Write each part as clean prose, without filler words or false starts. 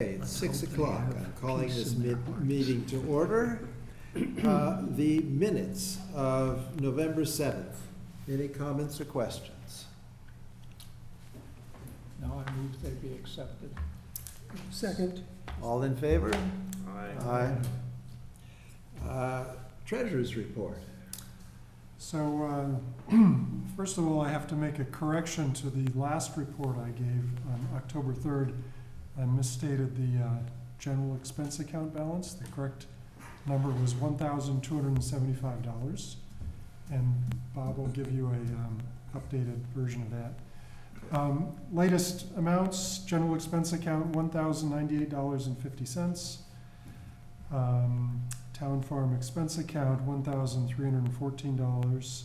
It's 6 o'clock. I'm calling this meeting to order. The minutes of November 7th. Any comments or questions? No, I move they be accepted. Second. All in favor? Aye. Aye. Treasurer's report. So, first of all, I have to make a correction to the last report I gave on October 3rd. I misstated the general expense account balance. The correct number was $1,275. And Bob will give you a updated version of that. Latest amounts, general expense account, $1,098.50. Town farm expense account, $1,314.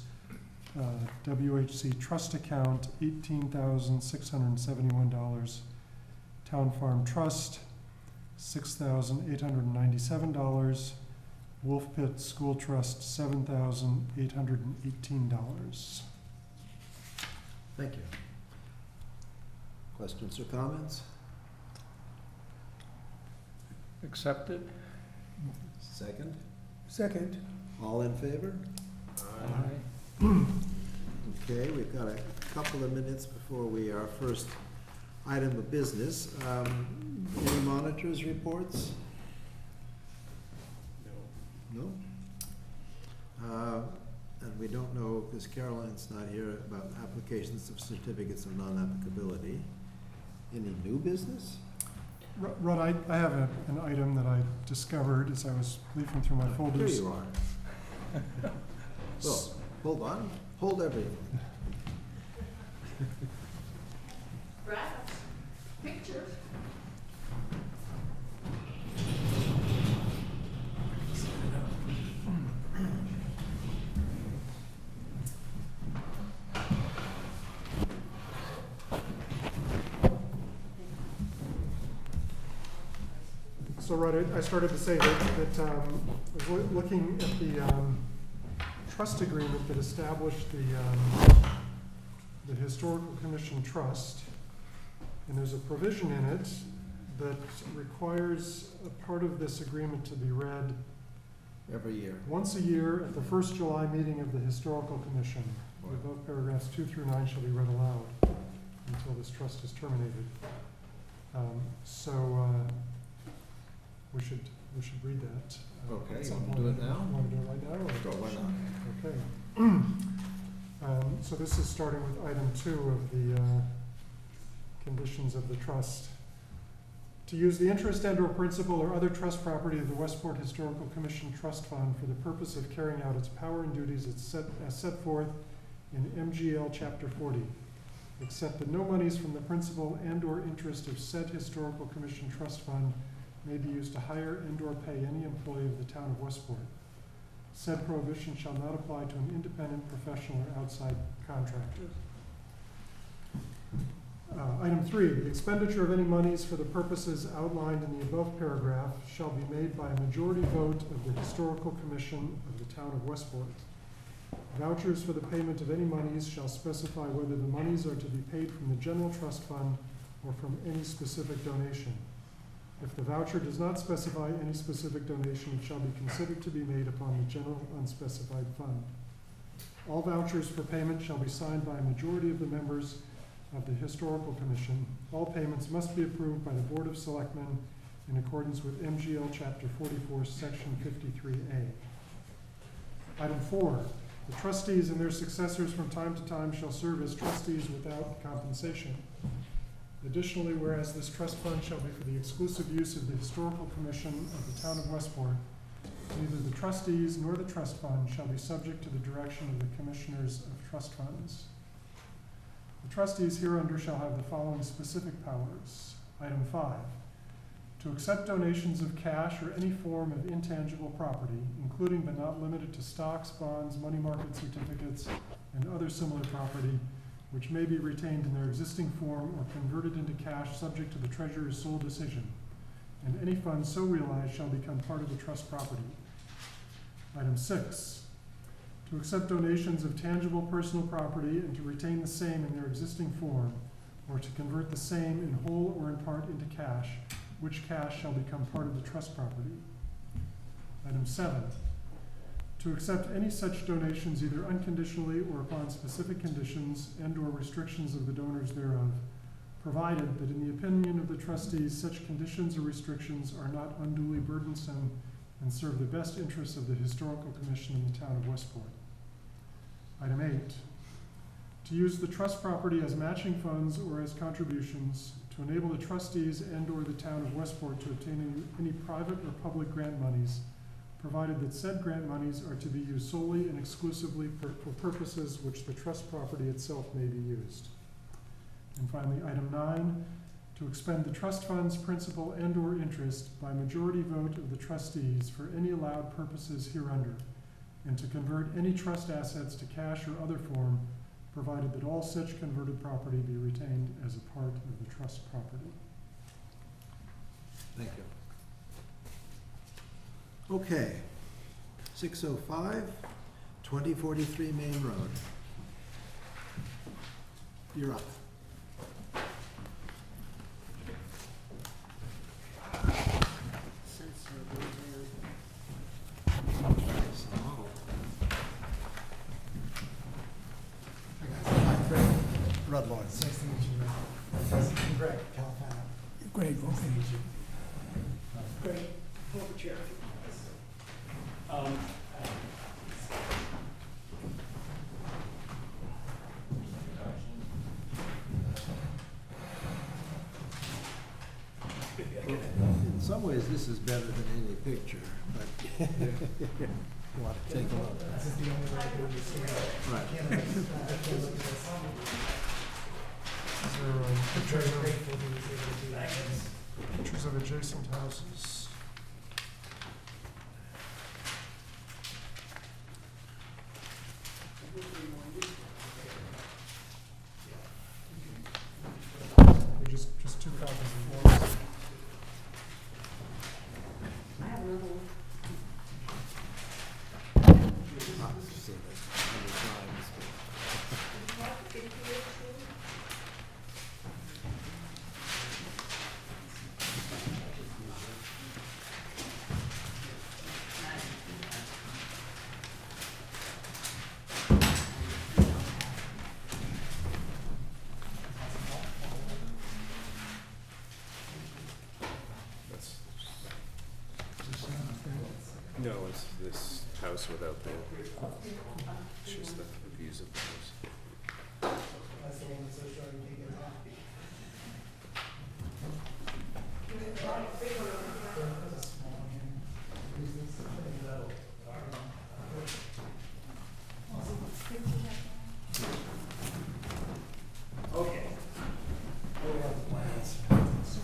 WHC trust account, $18,671. Town farm trust, $6,897. Wolf Pit School Trust, $7,818. Thank you. Questions or comments? Accepted? Second. Second. All in favor? Aye. Okay, we've got a couple of minutes before our first item of business. Any monitors' reports? No? And we don't know, because Caroline's not here, about applications of certificates of non-applicability. Any new business? Rod, I have an item that I discovered as I was leafing through my Here folders. you are. So, hold on, hold everything. Graphs, pictures. So, Rod, I started to say that I was looking at the trust agreement that established the Historical Commission Trust, and there's a provision in it that requires a part of this agreement to be read Every year. once a year at the first July meeting of the Historical Commission. Both paragraphs 2 through 9 shall be read aloud until this trust is terminated. We should read that. Okay, at you some wanna point. do it now? Want to do it right now? or- Sure, why not? Okay. So this is starting with item 2 of the conditions of the trust. To use the interest and/or principal or other trust property of the Westport Historical Commission Trust Fund for the purpose of carrying out its power and duties as set forth in MGL Chapter 40, except that no monies from the principal and/or interest of said Historical Commission Trust Fund may be used to hire and/or pay any employee of the town of Westport. Said prohibition shall not apply to an independent, professional, or outside contractor. Item 3, the expenditure of any monies for the purposes outlined in the above paragraph shall be made by a majority vote of the Historical Commission of the town of Westport. Vouchers for the payment of any monies shall specify whether the monies are to be paid from the general trust fund or from any specific donation. If the voucher does not specify any specific donation, it shall be considered to be made upon the general unspecified fund. All vouchers for payment shall be signed by a majority of the members of the Historical Commission. All payments must be approved by the Board of Selectmen in accordance with MGL Chapter 44, Section 53A. Item 4, the trustees and their successors from time to time shall serve as trustees without compensation. Additionally, whereas this trust fund shall be for the exclusive use of the Historical Commission of the town of Westport, neither the trustees nor the trust fund shall be subject to the direction of the commissioners of trust funds. The trustees hereunder shall have the following specific powers. Item 5, to accept donations of cash or any form of intangible property, including but not limited to stocks, bonds, money market certificates, and other similar property, which may be retained in their existing form or converted into cash subject to the treasurer's sole decision, and any funds so realized shall become part of the trust property. Item 6, to accept donations of tangible personal property and to retain the same in their existing form, or to convert the same in whole or in part into cash, which cash shall become part of the trust property. Item 7, to accept any such donations either unconditionally or upon specific conditions and/or restrictions of the donors thereof, provided that in the opinion of the trustees, such conditions or restrictions are not unduly burdensome and serve the best interests of the Historical Commission in the town of Westport. Item 8, to use the trust property as matching funds or as contributions to enable the trustees and/or the town of Westport to obtain any private or public grant monies, provided that said grant monies are to be used solely and exclusively for purposes which the trust property itself may be used. And finally, item 9, to expend the trust fund's principal and/or interest by majority vote of the trustees for any allowed purposes hereunder, and to convert any trust assets to cash or other form, provided that all such converted property be retained as a part of the trust property. Thank you. Okay, 605, 2043 Main Road. You're up. Red Lawrence. Nice to meet you, man. Greg Califano. Greg, Nice to meet you. Greg, pull up a chair. In some ways, this is better than any picture, but you want to take a look. This is the only way to do this. Right. I can't look at this. These are I'm very grateful he was able to do that. pictures of adjacent houses. They're just 2 copies of one. I have another one. I've seen it 100 times, No, it's this house without the, it's just the views of the house. That's the one that's so short you can't get it off. That's a small one. Use this. Okay. We have the plans,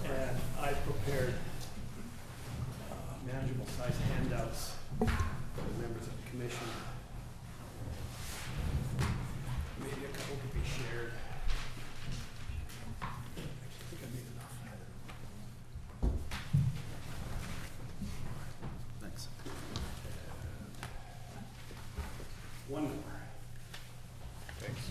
and I prepared manageable size handouts for the members of the commission. Maybe a couple could be shared. I think I made enough. Thanks. One more. Thanks.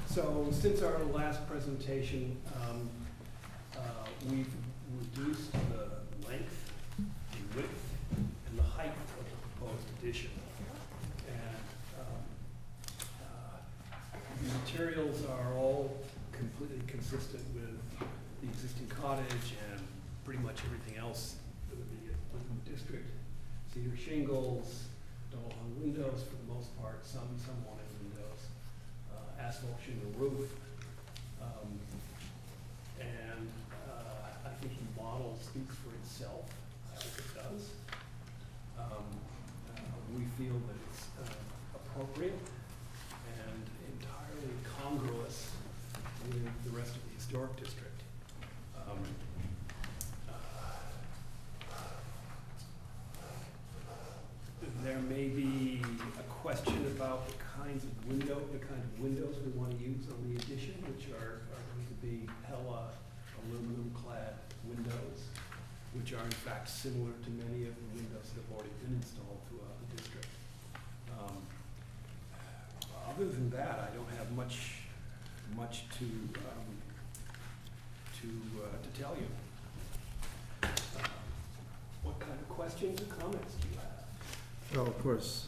So since our last presentation, we've reduced the length, the width, and the height of the proposed addition. And the materials are all completely consistent with the existing cottage and pretty much everything else that would be within the district. Cedar shingles, double hung windows for the most part, some wanted windows, asphalt shingle roof. And I think the model speaks for itself. I think it does. We feel that it's appropriate and entirely congruous with the rest of the historic district. There may be a question about the kind of windows we want to use on the addition, which are going to be Pella aluminum clad windows, which are in fact similar to many of the windows that have already been installed throughout the district. Other than that, I don't have much much to tell you. What kind of questions or comments do you have? Well, of course,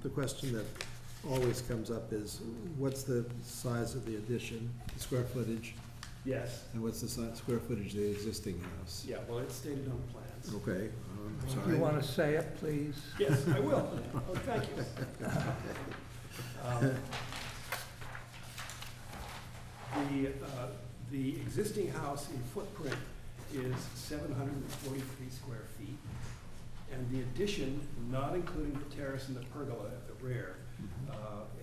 the question that always comes up is, what's the size of the addition, the square footage, Yes. and what's the square footage of the existing house? Yeah, well, it's stated on the plans. Okay, If sorry. you want to say it, please. Yes, I will. Oh, thank you. The existing house in footprint is 743 square feet. And the addition, not including the terrace and the pergola at the rear,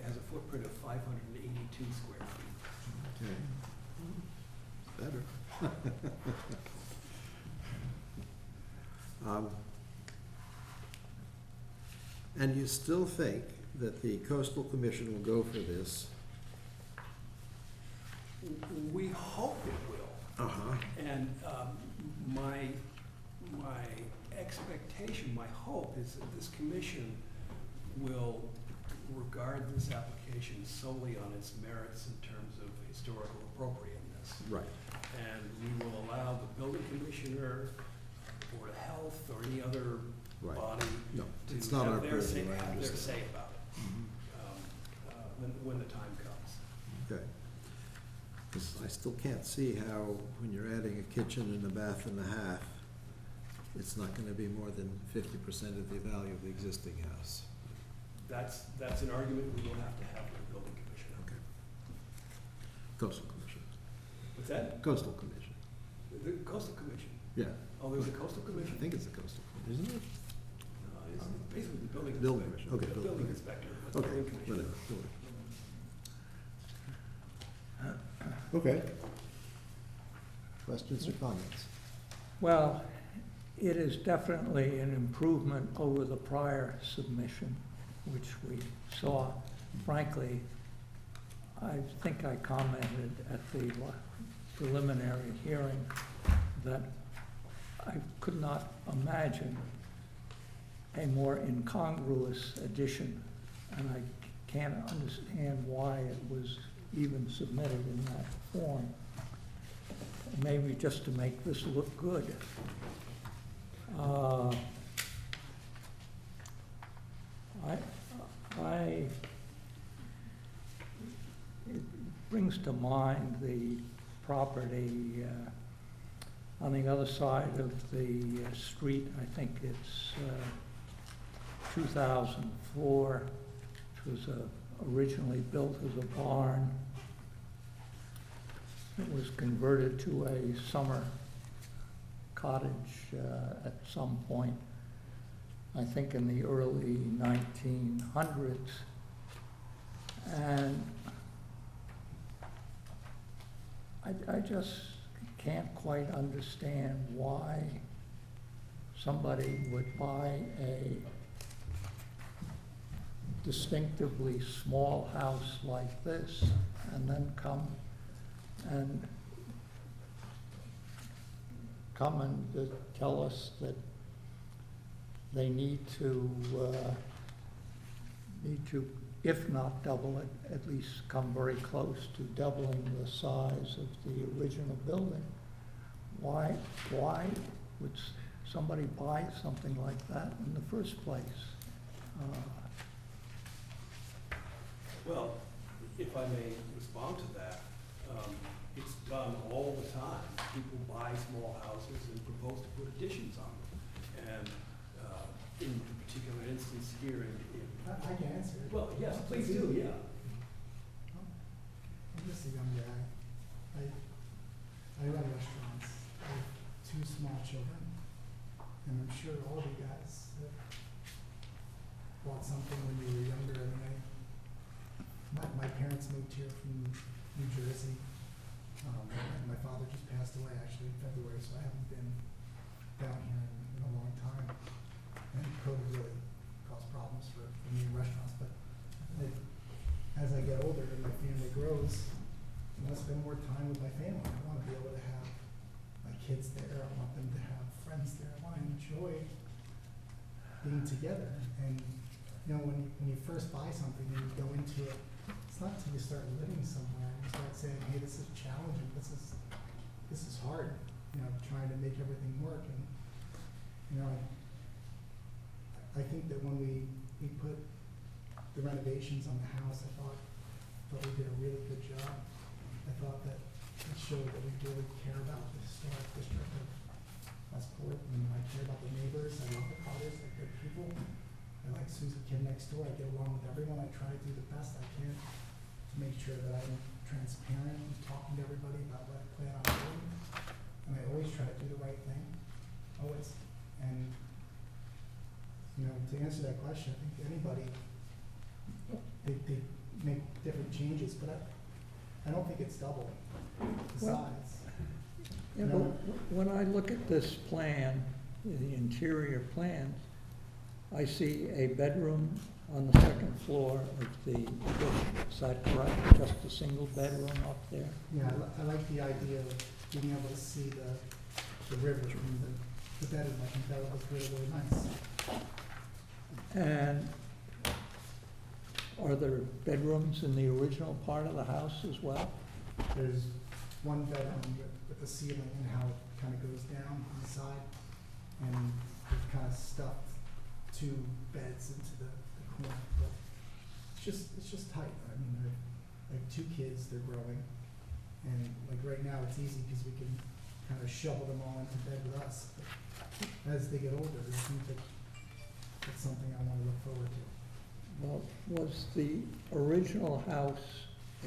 has a footprint of 582 square feet. Okay. Better. And you still think that the coastal commission will go for this? We hope it will. Uh-huh. And my expectation, my hope is that this commission will regard this application solely on its merits in terms of historical appropriateness. Right. And we will allow the building commissioner, Board of Health, or any other Right. body No, it's not our have their say, purview, I have their understand. say about it, when the time comes. Okay. 'Cause I still can't see how, when you're adding a kitchen and a bath and a half, it's not gonna be more than 50% of the value of the existing house. That's an argument we will have to have with the building commissioner. Okay. Coastal Commission. What's that? Coastal Commission. The coastal commission. Yeah, Oh, there was a coastal I commission? think it's the Coastal, Commission, isn't it? No, it's basically the building Building inspector. commission, okay, The building, building okay. inspector, but the Okay, building commissioner. whatever. Okay. Questions or comments? Well, it is definitely an improvement over the prior submission, which we saw. Frankly, I think I commented at the preliminary hearing that I could not imagine a more incongruous addition, and I can't understand why it was even submitted in that form. Maybe just to make this look good. It brings to mind the property on the other side of the street. I think it's 2004, which was originally built as a barn. It was converted to a summer cottage at some point, I think in the early 1900s. And I just can't quite understand why somebody would buy a distinctively small house like this and then come and tell us that they need to, if not double it, at least come very close to doubling the size of the original building. Why would somebody buy something like that in the first place? Well, if I may respond to that, it's done all the time. People buy small houses and propose to put additions on them. And in the particular instance here I can answer it. well, yes, please do, yeah. I'm just a young guy. I run restaurants. I have 2 small children. And I'm sure all of you guys have bought something when you were younger. I mean, my parents moved here from New Jersey. And my father just passed away actually in February, so I haven't been down here in a long time. And COVID really caused problems for me in restaurants. But as I get older and my family grows, I want to spend more time with my family. I want to be able to have my kids there. I want them to have friends there. I want to enjoy being together. And you know, when you first buy something and you go into it it's not until you start living somewhere and you start saying, hey, this is challenging, this is hard, you know, trying to make everything work. And, you know, I think that when we put the renovations on the house, I thought we did a really good job. I thought that it showed that we really care about the historic district of Westport, and I care about the neighbors. I love the Cotters, they're good people. I like Susie Kim next door. I get along with everyone. I try to do the best I can to make sure that I'm transparent and talking to everybody about what I plan on doing. And I always try to do the right thing, always. And, you know, to answer that question, I think anybody, they make different changes, but I don't think it's double the Well, size. Yeah, but when I look at this plan, the interior plans, I see a bedroom on the second floor of the addition. Is that correct? Just a single bedroom up there? Yeah, I like the idea of being able to see the river from the bedroom. I think that would look really, really nice. And are there bedrooms in the original part of the house as well? There's one bedroom with the ceiling and how it kind of goes down on the side. And we've kind of stuffed two beds into the corner, but it's just tight. I mean, they're like two kids, they're growing. And like right now, it's easy because we can kind of shovel them all into bed with us. But as they get older, I think that it's something I want to look forward to. Well, was the original house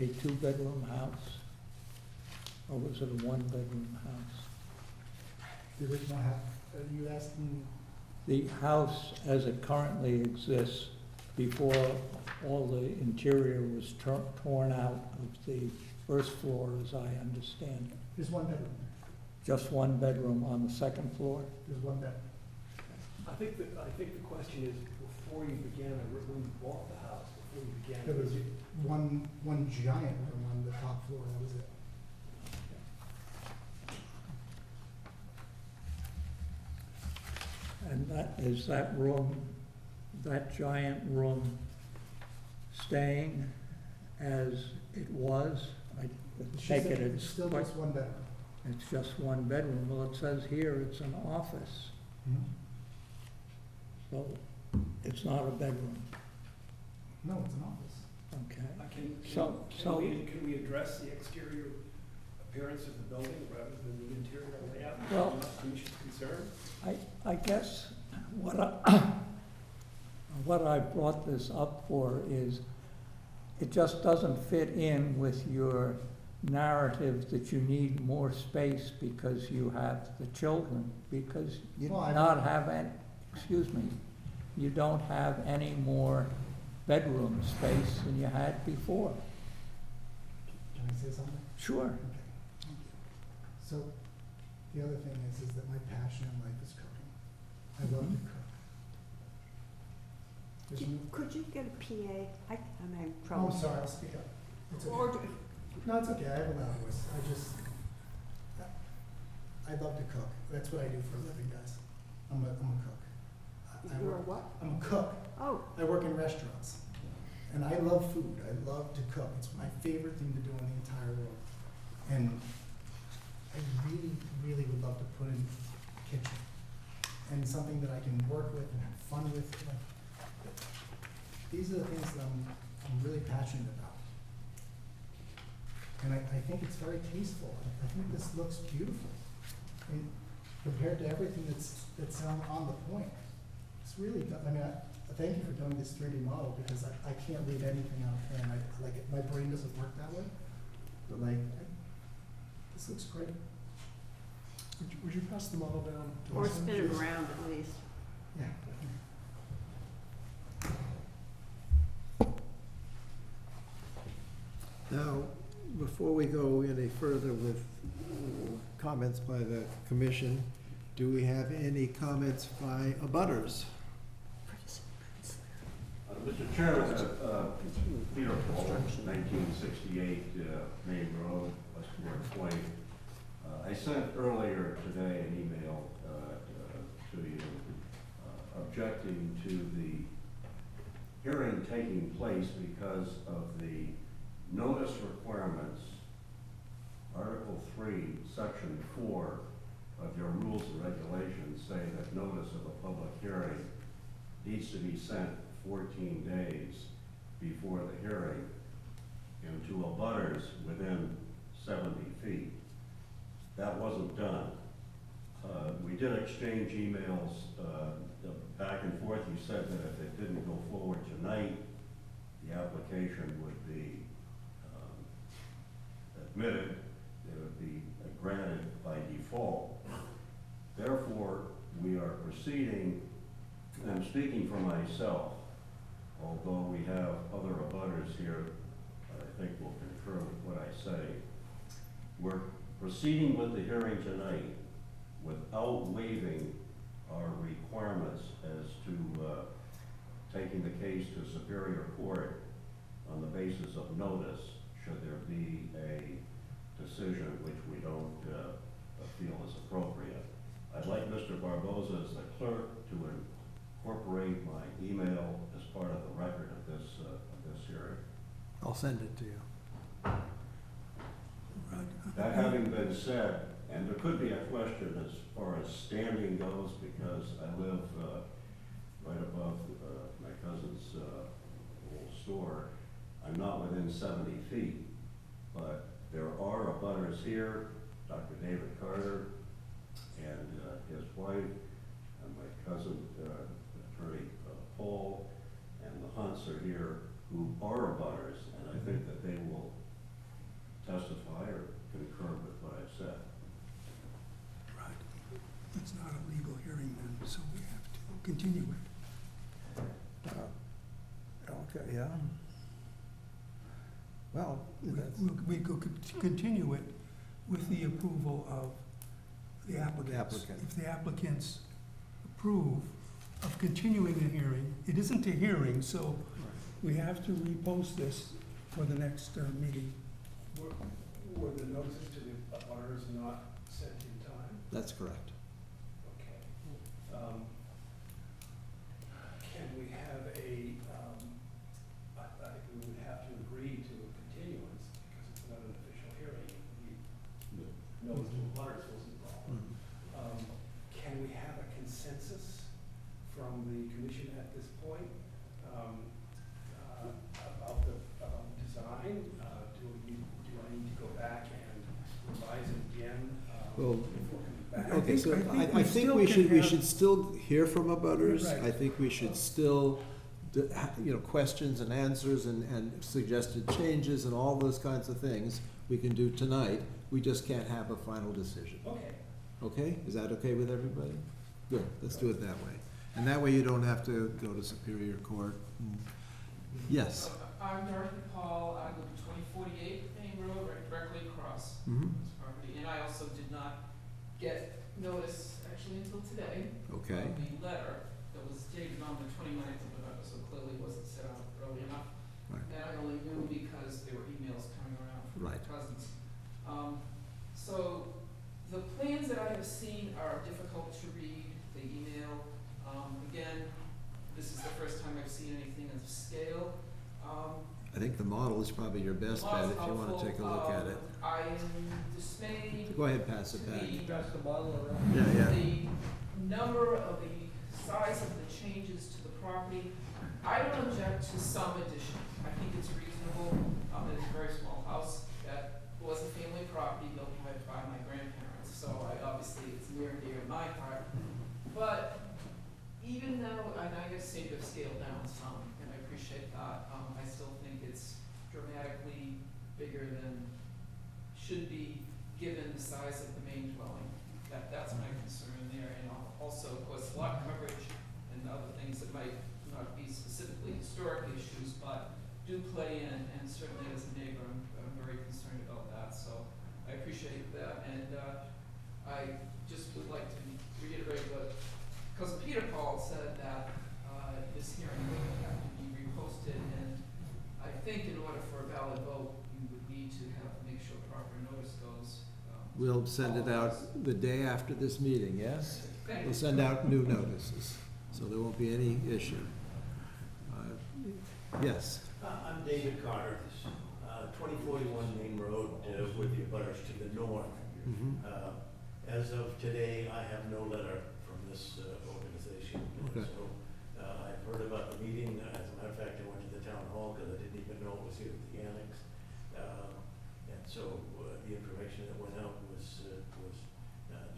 a two-bedroom house? Or was it a one-bedroom house? The original house, are you asking? The house as it currently exists before all the interior was torn out of the first floor, as I understand it. There's one bedroom there. Just one bedroom on the second floor? There's one bedroom. I think the question is, before you began, when you bought the house, before you began. There was one giant room on the top floor, that was it. And that room, that giant room staying as it was? I take it It's it's still quite- just one bedroom. it's just one bedroom. Well, it says here it's an office, so it's not a bedroom, No, it's an office. okay? So- Can we address the exterior appearance of the building rather than the interior layout? Well- Not the commission's concern? I guess what I brought this up for is, it just doesn't fit in with your narrative that you need more space because you have the children, because you Well, I- not have any, excuse me, you don't have any more bedroom space than you had before. Can I say something? Sure. Okay, thank you. So, the other thing is that my passion in life is cooking. I love to cook. There's no- Could you get a PA? I'm having Oh, trouble. I'm sorry, I'll speak up. It's Or okay. No, it's okay, I have a loud voice. I love to cook. That's what I do for a living, guys. I'm a cook. You're a what? I'm a cook. Oh, I work in restaurants. And I love food. I love to cook. It's my favorite thing to do in the entire world. And I really, really would love to put in a kitchen. And something that I can work with and have fun with. Like, these are the things that I'm really passionate about. And I think it's very tasteful. I think this looks beautiful. And compared to everything that's on the point. It's really, I mean, thank you for doing this 3D model, because I can't read anything out there, and my brain doesn't work that way. But this looks great. Would you pass the model down to or us? spin it around at least. Yeah. Now, before we go any further with comments by the commission, do we have any comments by abutters? Mr. Chairman, Peter Paul, 1968 Main Road, Westport Point. I sent earlier today an email to you objecting to the hearing taking place because of the notice requirements, Article 3, Section 4 of your rules and regulations say that notice of a public hearing needs to be sent 14 days before the hearing and to abutters within 70 feet. That wasn't done. We did exchange emails back and forth. You said that if it didn't go forward tonight, the application would be admitted, it would be granted by default. Therefore, we are proceeding, and I'm speaking for myself, although we have other abutters here, I think will concur with what I say. We're proceeding with the hearing tonight without waiving our requirements as to taking the case to Superior Court on the basis of notice, should there be a decision which we don't feel is appropriate. I'd like Mr. Barboza, as the clerk, to incorporate my email as part of the record of this hearing. I'll send it to you. That having been said, and there could be a question as far as standing goes, because I live right above my cousin's old store. I'm not within 70 feet, but there are abutters here, Dr. David Carter and his wife, and my cousin, Attorney Paul, and the Hunts are here, who are abutters, and I think that they will testify or concur with what I've said. Right. It's not a legal hearing then, so we have to continue it. Okay, yeah. Well, that's We could continue it with the approval of the applicants. The applicant. If the applicants approve of continuing the hearing, it isn't a hearing, so we have to repost this for the next meeting. Were the notices to the abutters not sent in time? That's correct. Okay. Can we have I think we would have to agree to a continuance because it's not an official hearing. Notice to abutters wasn't involved. Can we have a consensus from the commission at this point about the design? Do I need to go back and revise it again? Well, before coming back? Okay, so I think still we can we have- should still hear from abutters. Right. I think we should still, questions and answers and suggested changes and all those kinds of things we can do tonight. We just can't have a final decision. Okay. Okay? Is that okay with everybody? Good, let's do it that way. And that way you don't have to go to Superior Court. Yes? I'm Dorothy Paul, I live at 2048 Main Road, right directly across Mhm. this property. And I also did not get notice actually until today. Okay. Of the letter that was dated on the 29th of November, so clearly wasn't sent out early enough. Right. And I only knew because there were emails coming around from my Right. cousins. So the plans that I have seen are difficult to read, the email. Again, this is the first time I've seen anything of scale. I think the model is probably your best bet if you want to take a look at it. I am dismayed Go ahead, pass it back. Pass the bottle around. Yeah, yeah. the number of the size of the changes to the property. I don't object to some addition. I think it's reasonable. It's a very small house that was a family property built by my grandparents, so obviously it's near and dear to my heart. But even though, and I guess seem to have scaled down some, and I appreciate that, I still think it's dramatically bigger than should be given the size of the main dwelling. That's my concern there, and also, of course, lot coverage and other things that might not be specifically historic issues, but do play in, and certainly as a neighbor, I'm very concerned about that, so I appreciate that, and I just would like to reiterate what Cousin Peter Paul said, that this hearing would have to be reposted, and I think in order for a valid vote, you would need to make sure proper notice goes. We'll send it out the day after this meeting, yes? Thank We'll you. send out new notices, so there won't be any issue. Yes? I'm David Carter, 2041 Main Road with the abutters to the north. Mhm. As of today, I have no letter from this organization. Okay. So I've heard about the meeting. As a matter of fact, I went to the town hall because I didn't even know it was here at the annex. And so the information that went out was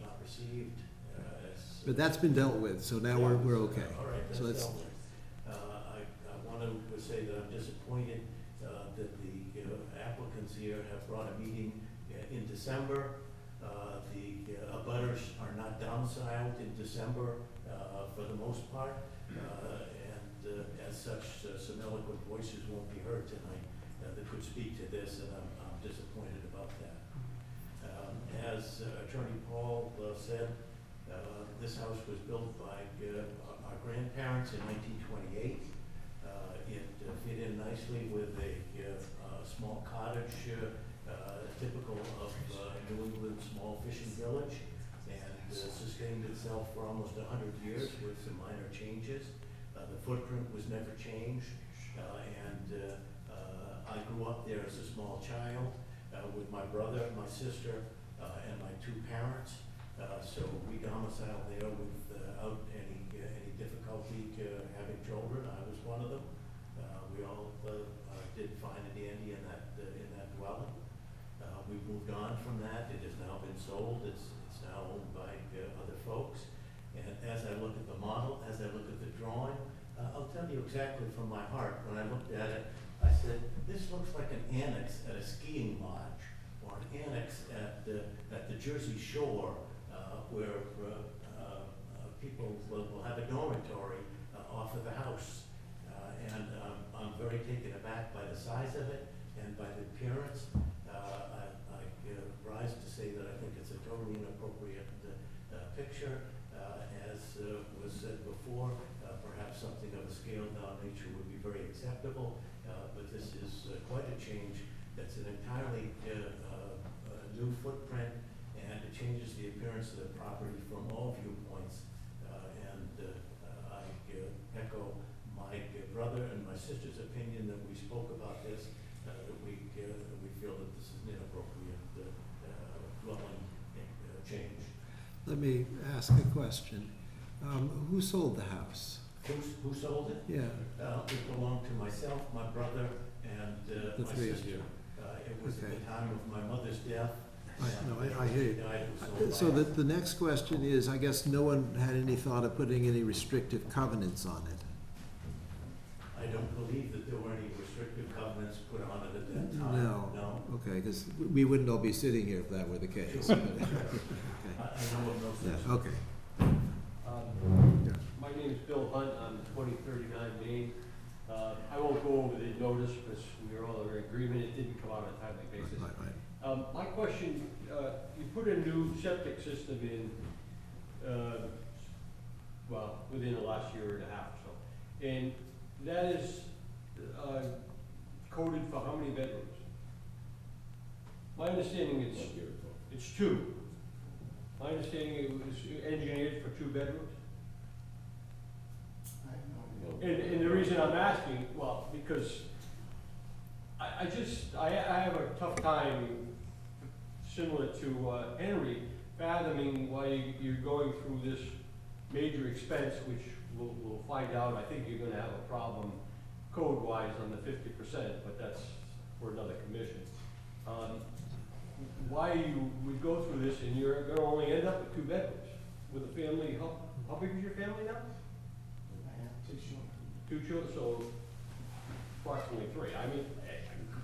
not received. But that's been dealt with, so now we're okay. All right, So that's that's, dealt with. I want to say that I'm disappointed that the applicants here have brought a meeting in December. The abutters are not domiciled in December for the most part. And as such, some eloquent voices won't be heard tonight that could speak to this, and I'm disappointed about that. As Attorney Paul said, this house was built by our grandparents in 1928. It fit in nicely with a small cottage, typical of New England small fishing village, and sustained itself for almost 100 years with some minor changes. The footprint was never changed, and I grew up there as a small child with my brother, my sister, and my two parents. So we domiciled there without any difficulty having children. I was one of them. We all did fine and dandy in that dwelling. We've moved on from that. It has now been sold. It's now owned by other folks. And as I look at the model, as I look at the drawing, I'll tell you exactly from my heart. When I looked at it, I said, this looks like an annex at a skiing lodge, or an annex at the Jersey Shore, where people will have a dormitory off of the house. And I'm very taken aback by the size of it and by the appearance. I rise to say that I think it's a totally inappropriate picture. As was said before, perhaps something of a scaled down nature would be very acceptable, but this is quite a change. That's an entirely new footprint, and it changes the appearance of the property from all viewpoints. I echo my brother and my sister's opinion that we spoke about this, that we feel that this is an inappropriate dwelling change. let me ask a question. Who sold the house? Who sold it? Yeah, It belonged to myself, my brother, and The my three of sister. you. It was at Okay. the time of my mother's death. I hear you. She died, it was sold So by- the next question is, I guess no one had any thought of putting any restrictive covenants on it? I don't believe that there were any restrictive covenants put on it at that time. No. No. Okay, because we wouldn't all be sitting here if that were the case. Okay. I know of no such. Yeah, okay. Yeah. My name is Bill Hunt, I'm 2039 Main. I won't go over the notice because we are all in agreement, it didn't come out on a timely basis. Right. My question, you put a new septic system in, well, within the last year and a half or so. And that is coded for how many bedrooms? My understanding it's two. My understanding it was engineered for 2 bedrooms. I have no idea. And the reason I'm asking, well, because I have a tough time, similar to Henry, fathoming why you're going through this major expense, which we'll find out. I think you're gonna have a problem code-wise on the 50%, but that's for another commission. Why you would go through this and you're gonna only end up with 2 bedrooms with a family, how big is your family now? I have 2 children. 2 children, so approximately 3. I mean,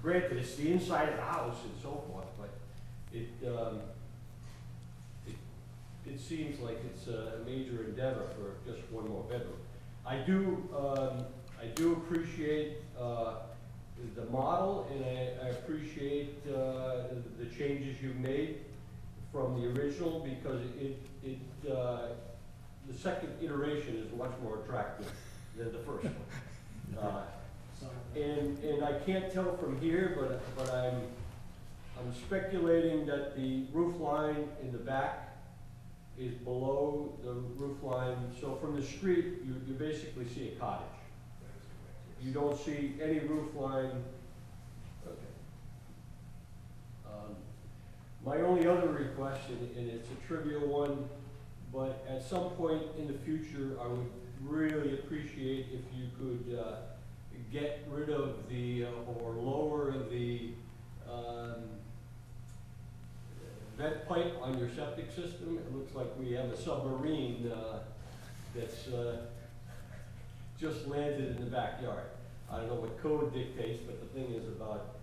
granted, it's the inside of the house and so forth, but it seems like it's a major endeavor for just one more bedroom. I do appreciate the model, and I appreciate the changes you've made from the original, because the second iteration is much more attractive than the first one. And I can't tell from here, but I'm speculating that the roof line in the back is below the roof line. So from the street, you basically see a cottage. You don't see any roof line. Okay. My only other request, and it's a trivial one, but at some point in the future, I would really appreciate if you could get rid of the, or lower the vent pipe on your septic system. It looks like we have a submarine that's just landed in the backyard. I don't know what code dictates, but the thing is about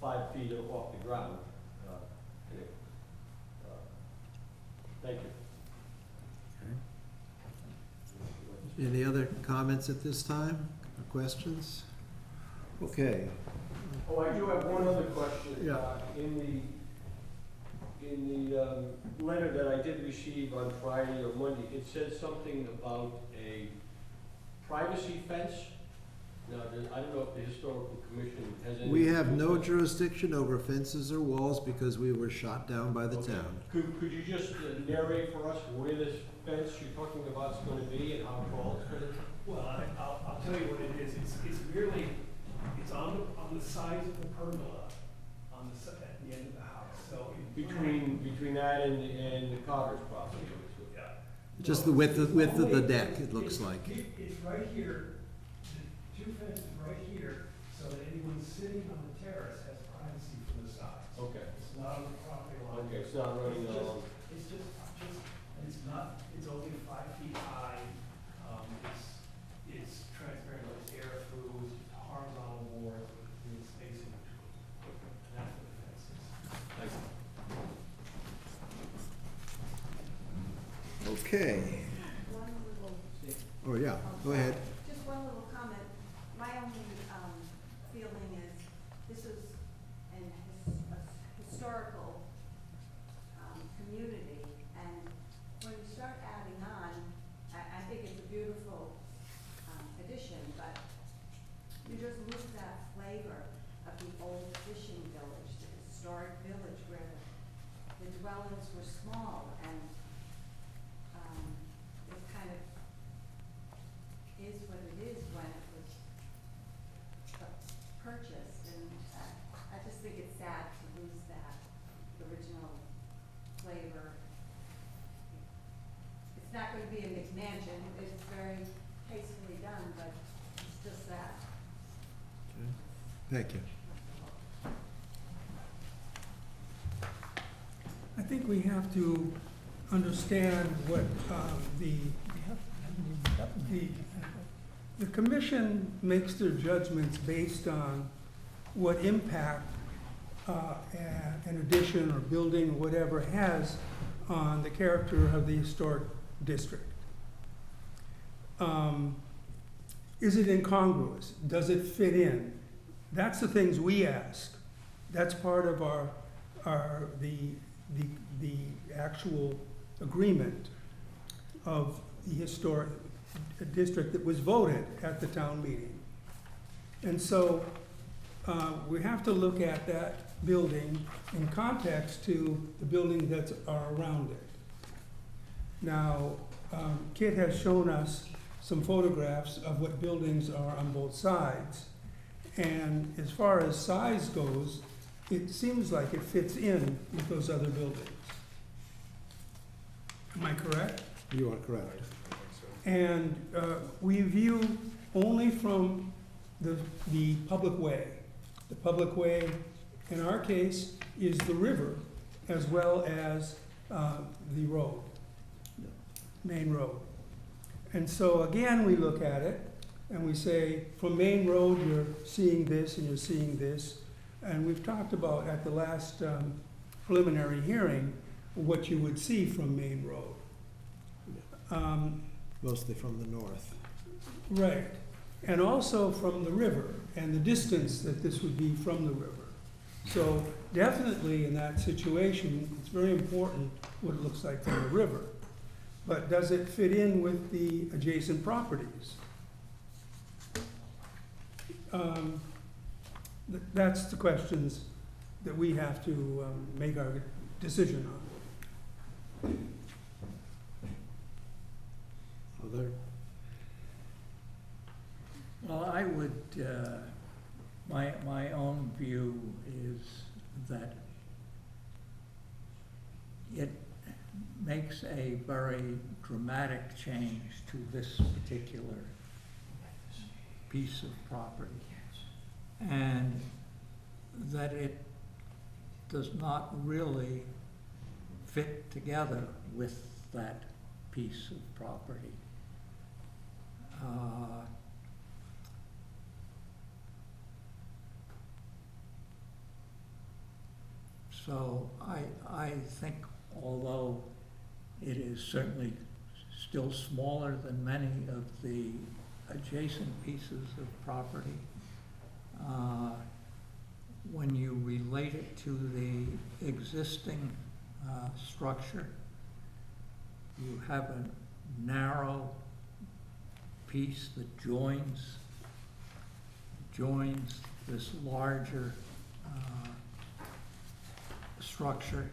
5 feet off the ground. Anyway, thank you. Any other comments at this time, or questions? Okay. Oh, I do have one other question. Yeah. In the letter that I did receive on Friday or Monday, it said something about a privacy fence. Now, I don't know if the historical commission has any. We have no jurisdiction over fences or walls because we were shot down by the Okay. town. Could you just narrate for us where this fence you're talking about is gonna be and how tall it's gonna be? Well, I'll tell you what it is. It's merely, it's on the sides of the pergola, at the end of the house, so. Between that and the Cotter's property. Yeah. Just the width of the deck, it looks like. It's right here, the two fences right here, so that anyone sitting on the terrace has privacy from the sides. Okay. It's not on the property line. Okay, it's not running along. It's just, it's not, it's only 5 feet high. It's transparent, it's air through, it's horizontal board, with spacing between. And that's what the fence is. Okay. One little, Oh, yeah, go ahead. just one little comment. My only, feeling is, this is a historical, community, and when you start adding on, I think it's a beautiful, addition, but you just lose that flavor of the old fishing village, the historic village where the dwellings were small and, it kind of is what it is when it was purchased, and I just think it's sad to lose that original flavor. It's not gonna be a McMansion, it's very tastefully done, but it's just that. Thank you. I think we have to understand what the commission makes their judgments based on what impact an addition or building or whatever has on the character of the historic district. Is it incongruous? Does it fit in? That's the things we ask. That's part of the actual agreement of the historic district that was voted at the town meeting. And so we have to look at that building in context to the building that's around it. Now, Kit has shown us some photographs of what buildings are on both sides. And as far as size goes, it seems like it fits in with those other buildings. Am I correct? You are correct. And we view only from the public way. The public way, in our case, is the river as well as the road, Main Road. And so again, we look at it and we say, from Main Road, you're seeing this and you're seeing this. And we've talked about at the last preliminary hearing what you would see from Main Road. Mostly from the north. Right, and also from the river and the distance that this would be from the river. So definitely in that situation, it's very important what it looks like from the river. But does it fit in with the adjacent properties? That's the questions that we have to make our decision on. Other? Well, I would, my own view is that makes a very dramatic change to this particular piece of property. And that it does not really fit together with that piece of property. So I think although it is certainly still smaller than many of the adjacent pieces of property, when you relate it to the existing structure, you have a narrow piece that joins this larger structure.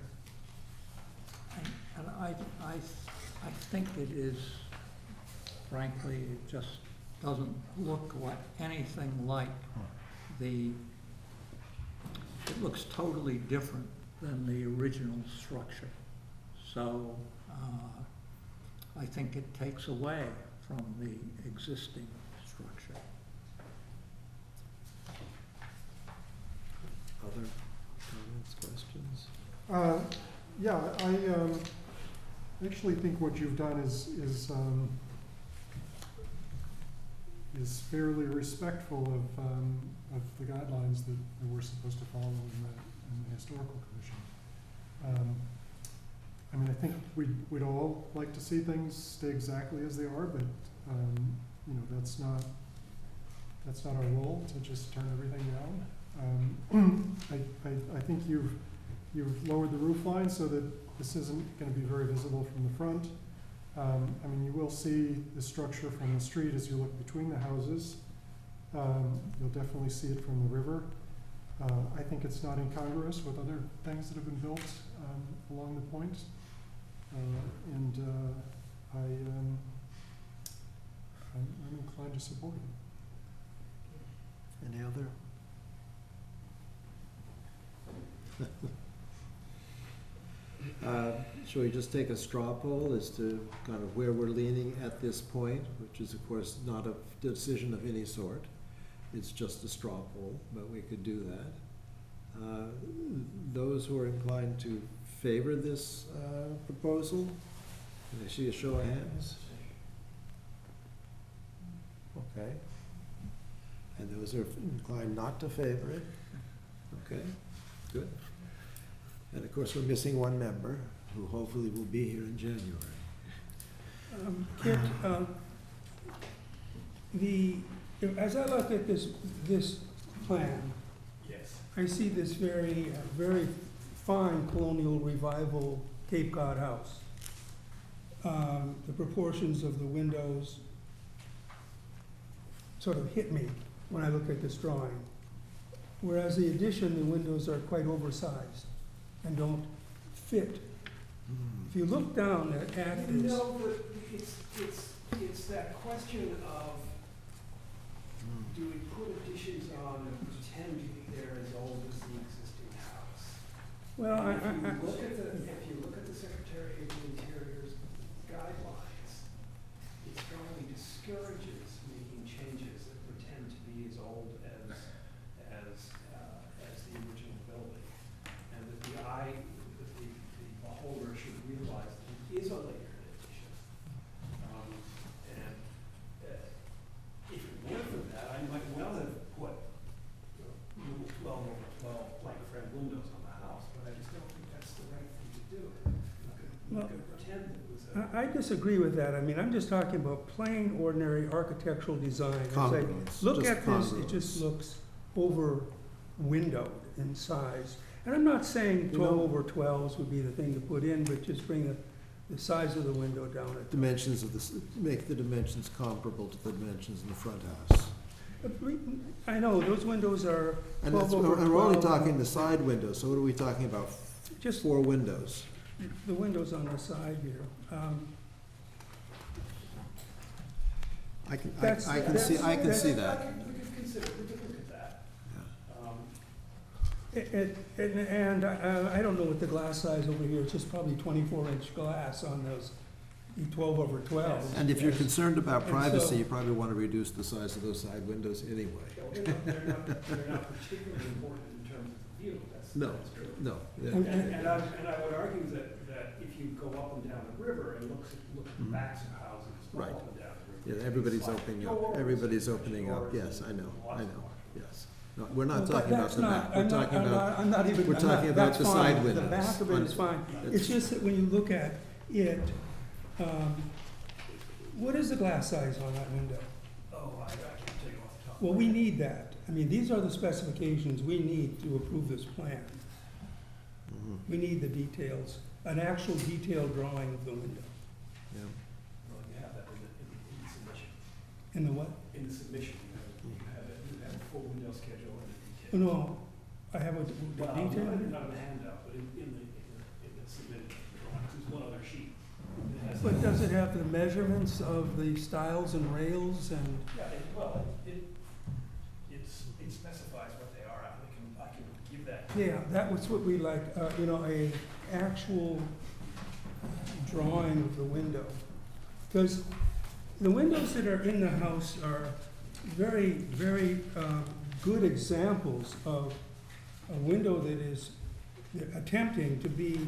And I think it is, frankly, it just doesn't look like anything like it looks totally different than the original structure. So I think it takes away from the existing structure. Other comments, questions? Yeah, I actually think what you've done is fairly respectful of the guidelines that we're supposed to follow in the historical commission. I mean, I think we'd all like to see things stay exactly as they are, but you know, that's not our role to just turn everything down. I think you've lowered the roof line so that this isn't going to be very visible from the front. I mean, you will see the structure from the street as you look between the houses. You'll definitely see it from the river. I think it's not incongruous with other things that have been built along the point. And I'm inclined to support it. Any other? Shall we just take a straw poll as to kind of where we're leaning at this point, which is of course not a decision of any sort. It's just a straw poll, but we could do that. Those who are inclined to favor this proposal, can I see a show of hands? Okay. And those are inclined not to favor it? Okay, good. And of course, we're missing one member, who hopefully will be here in January. Kit, as I look at this plan, Yes. I see this very fine colonial revival Cape Cod house. The proportions of the windows sort of hit me when I look at this drawing. Whereas the addition, the windows are quite oversized and don't fit. If you look down at this, No, but it's that question of, do we put additions on and pretend they're as old as the existing house? well, If you look at the Secretary of the Interior's guidelines, it strongly discourages making changes that pretend to be as old as the original building. And that the beholder should realize that it is a later addition. If it weren't for that, I might well have put 12 over 12 like Fred windows on the house, but I just don't think that's the right thing to do. I'm not gonna pretend it was I disagree with that. I mean, I'm just talking about plain, ordinary architectural design. It's like, Congruence, look just at this, it congruence. just looks over-windowed in size. And I'm not saying 12 over 12s would be the thing to put in, but just bring the size of the window down. Dimensions of this, make the dimensions comparable to the dimensions in the front house. I know, those windows are And 12 over 12. and we're only talking the side windows, so what are we talking about? Just 4 windows. the windows on the side here. I can That's- see that. We could consider, we could look at that. Yeah. And I don't know what the glass size over here, it's just probably 24-inch glass on those 12 over 12. And if you're concerned about And privacy, so- you probably want to reduce the size of those side windows anyway. They're not particularly important in terms of the view, No. that's true. No. And- And I would argue that if you go up and down the river and look at the Mhm. backs of houses, go Right. up and down the river. Yeah, everybody's it's like opening up, doors, everybody's opening up, doors, yes, I know, lots I of know, doors. yes. No, we're not Well, talking about that's the not- back, we're I'm not- talking I'm about, I'm not even, we're I'm talking not- about that's the fine. side windows. The back of it is fine. That's- It's just that when you look at it, what is the glass size on that window? Oh, I can't tell you off the top. Well, we need that. I mean, these are the specifications we need to approve this plan. Mhm, We need the details, an actual detailed drawing of the window. yeah. Well, you have that in the submission. In the what? In the submission, you have a full window schedule and a detail. No, I have a the Well, detail. not in the handout, but in the submitted drawings, there's one other sheet. that has But the- does it have the measurements of the stiles and rails and? Yeah, it specifies what they are, I can give that. Yeah, that was what we like, you know, a actual drawing of the window. Because the windows that are in the house are very, very good examples of a window that is attempting to be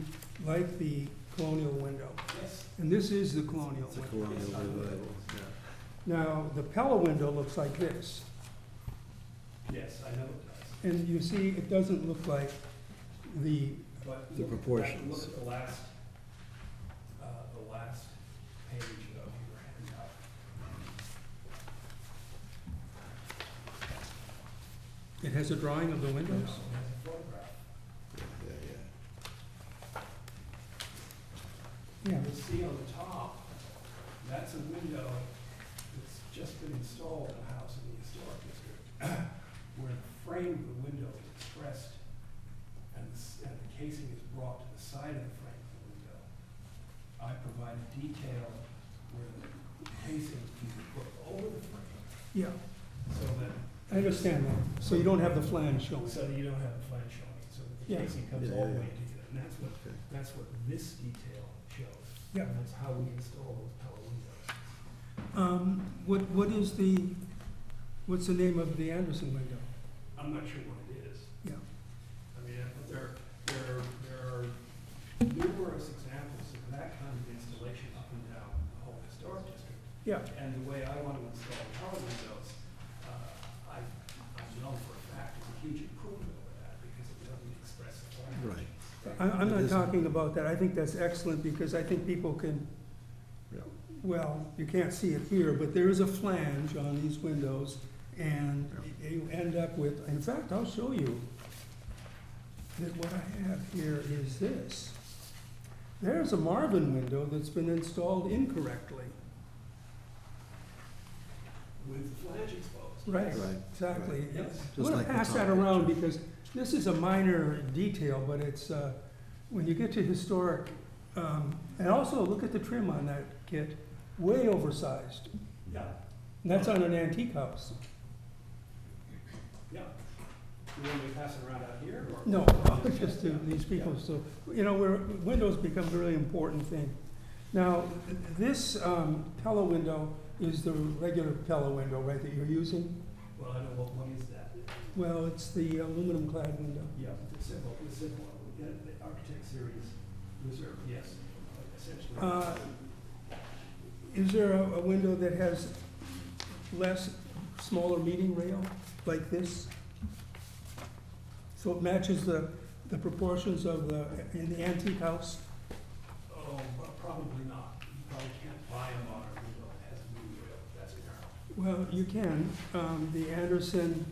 like the colonial window. Yes. And this is the colonial It's a window. colonial revival, yeah. Now, the Pella window looks like this. Yes, I know it does. And you see, it doesn't look like the, But The look- proportions. Look at the last page of your handout. it has a drawing of the windows? It has a photograph. Yeah, Yeah. You'll see on the top, that's a window that's just been installed in a house in the historic district, where the frame of the window is expressed, and the casing is brought to the side of the frame of the window. I provide detail where the casing can be put over the frame, Yeah, so that, I understand that. So you don't have the flange showing? so you don't have the flange showing, so that the Yeah. casing comes Yeah, all the yeah, way yeah. together, and Okay. that's what this detail shows. Yeah. And that's how we install those Pella windows. What is the, what's the name of the Anderson window? I'm not sure what it is. Yeah. I mean, but there are numerous examples of that kind of installation up and down the whole historic district. Yeah, And the way I want to install Pella windows, I know for a fact is a huge improvement over that because it doesn't express the form. Right. I'm It not isn't. talking about that. I think that's excellent because I think people can, Yeah. well, you can't see it here, but there is a flange on these windows and you end up with, in fact, I'll show you that what I have here is this. There's a Marvin window that's been installed incorrectly. With the flange exposed. Right, Right, exactly. right. Yes. I'm Just gonna like the pass top that picture. around because this is a minor detail, but it's, when you get to historic, and also look at the trim on that kit, way oversized. Yeah, And that's on an antique house. yeah. You want me to pass it around out here or? No, just to these people, so, you know, where windows become a really important thing. Now, this Pella window is the regular Pella window, right, that you're using? Well, I don't know, what is that? Well, it's the aluminum clad window. Yeah, the simple, the Architect Series Reserve, yes, essentially. Is there a window that has smaller meeting rail, like this? So it matches the proportions of in the antique house? Oh, probably not. You probably can't buy a modern window that has a moving rail, that's narrow. Well, you can. The Anderson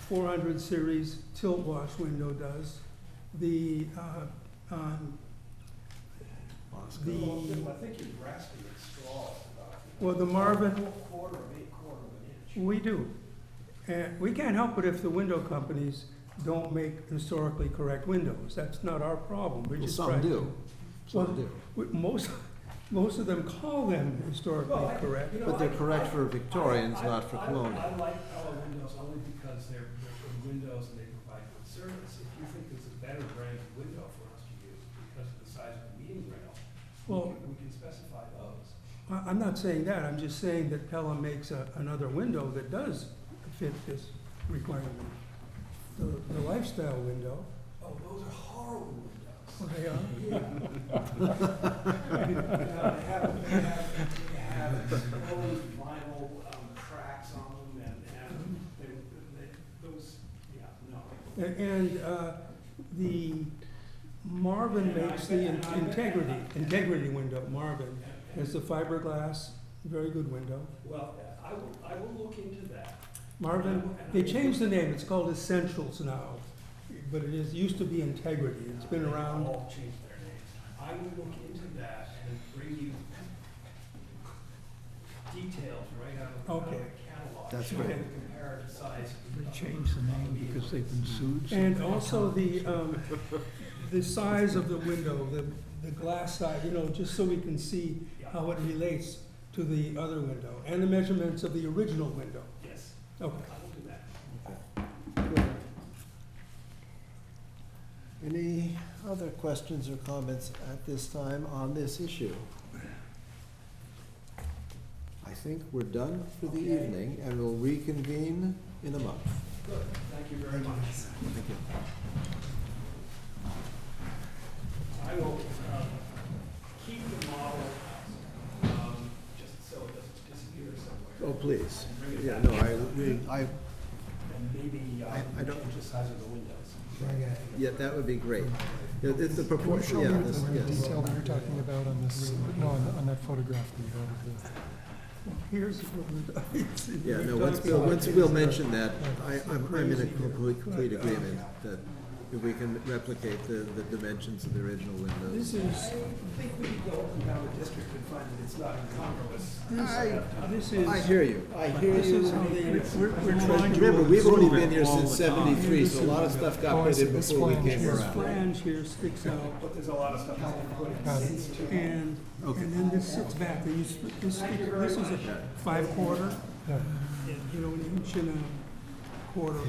400 series tilt wash window does. The, Bosco. I think you're grasping at straws about. well, the Marvin, Quarter of an inch. we do. And we can't help it if the window companies don't make historically correct windows. That's not our problem. We Well, just some try to- do, Well, some do. Most of them call them historically Well, correct. you know, But they're correct for Victorians, not for colonial. I like Pella windows only because they're good windows and they provide good service, if you think there's a better branded window for us to use because of the size of the meeting rail, Well, we can specify those. I'm not saying that, I'm just saying that Pelham makes another window that does fit this requirement. The lifestyle window, Oh, those are horrible windows. well, they are. They have exposed vinyl cracks on them and those, yeah, no. And the Marvin makes the integrity window, Marvin. It's a fiberglass, very good window. Well, I will look into that. Marvin, they changed the name, it's called Essentials now, but it used to be Integrity, it's been They around. all changed their names. I will look into that and bring you details right out of Okay. the catalog. That's showing great. the comparative size. They changed the name because they've been sued. And also the size of the window, the glass side, just so we can see how it relates to the other window, and the measurements of the original window. Yes, Okay. I will do that. Good. Any other questions or comments at this time on this issue? I think we're done for the evening, and we'll reconvene in a month. Good, thank you very much. Thank you. I will keep the model, just so it doesn't disappear somewhere. Oh, please. And bring it Yeah, back. no, I, And maybe I don't- change the size of the windows. yeah, that would be great. It's the Can you proportion, show yeah, me this, the yes. detail that you're talking about on this, no, on that photograph that you have of Here's. Yeah, no, once Bill mentioned that, I'm in a complete agreement that if we can replicate the dimensions of the original windows. This is, I think we can go up and down the district and find that it's not incongruous. this is. I hear you, I hear This is how you. they, we're trying to. Remember, we've only been improve here it all since the time. '73, so a lot of stuff got put in this before we flange came here. This around. flange here sticks out, But there's a lot of stuff that's been put in Got it. since too. and then this sits back, and this is a 5/4, Yeah. an inch and a quarter.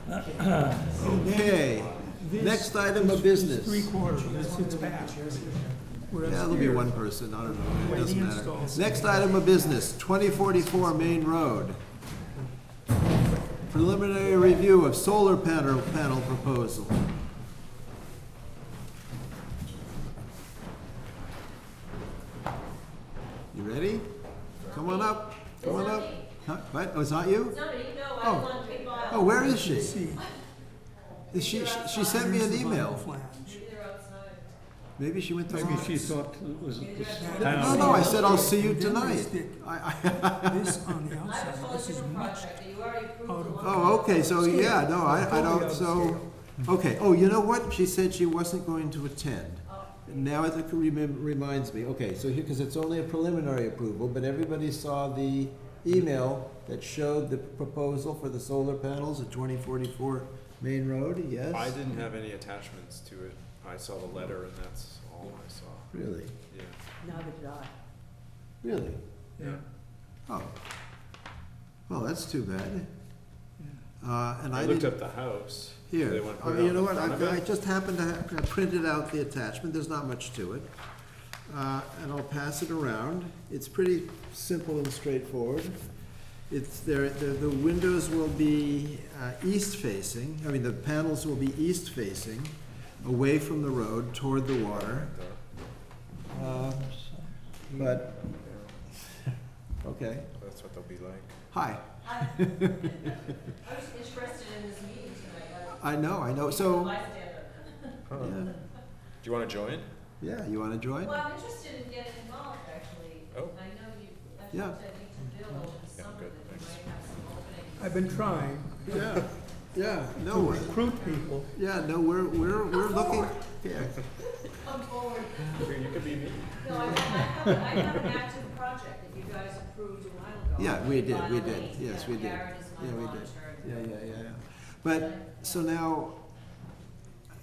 Okay, This next item of is business. 3/4, this sits back. Whereas Yeah, there'll be here, one person, I don't know, way it doesn't he matter. installs- Next item of business, 2044 Main Road. Preliminary review of solar panel proposal. You ready? Come on up, come on up. Huh? What, oh, it's not you? Somebody, no, Oh. I want to be filed. Oh, where is she? See, She sent me an here's the vinyl email. flange. Maybe they're outside. Maybe she went to. Maybe she thought it was the No, no, I said I'll see you Then we tonight. stick I This on the I have a outside, totally this is different much project that you already approved. out of- a long Oh, time okay, ago. so, yeah, no, I Totally don't, out of so, scale. okay, oh, you know what? She said she wasn't going to attend. Oh, Now it reminds me, okay, so here, because it's only a preliminary approval, but everybody saw the email that showed the proposal for the solar panels at 2044 Main Road, yes? I didn't have any attachments to it. I saw the letter and that's all I saw. Really? Yeah. Neither did I. Really? Yeah. Oh. Well, that's too bad. And I I looked didn't, up the house. here, They wanna put it you out know in what, front of I it? just happened to have, I printed out the attachment, there's not much to it. And I'll pass it around. It's pretty simple and straightforward. It's there, the windows will be east facing, I mean, the panels will be east facing, away from the road, toward the water. But, okay, That's what they'll be like. hi. I was interested in this meeting tonight. I know, so, Bystander. yeah, Do you want to join? yeah, you wanna join? Well, I'm interested in getting involved, actually. Oh. I know you, I Yeah. talked to Bill over the Yeah, summer good, that you thanks. might have some openings. I've been trying Yeah, to no, recruit people. yeah, no, we're looking, yeah. Come forward. You could be me. No, I have an active project that you guys approved a while ago. Yeah, we did, By we the did, way, yes, yeah, we did. Garrett is my Yeah, we monitor. did. Yeah. But, so now,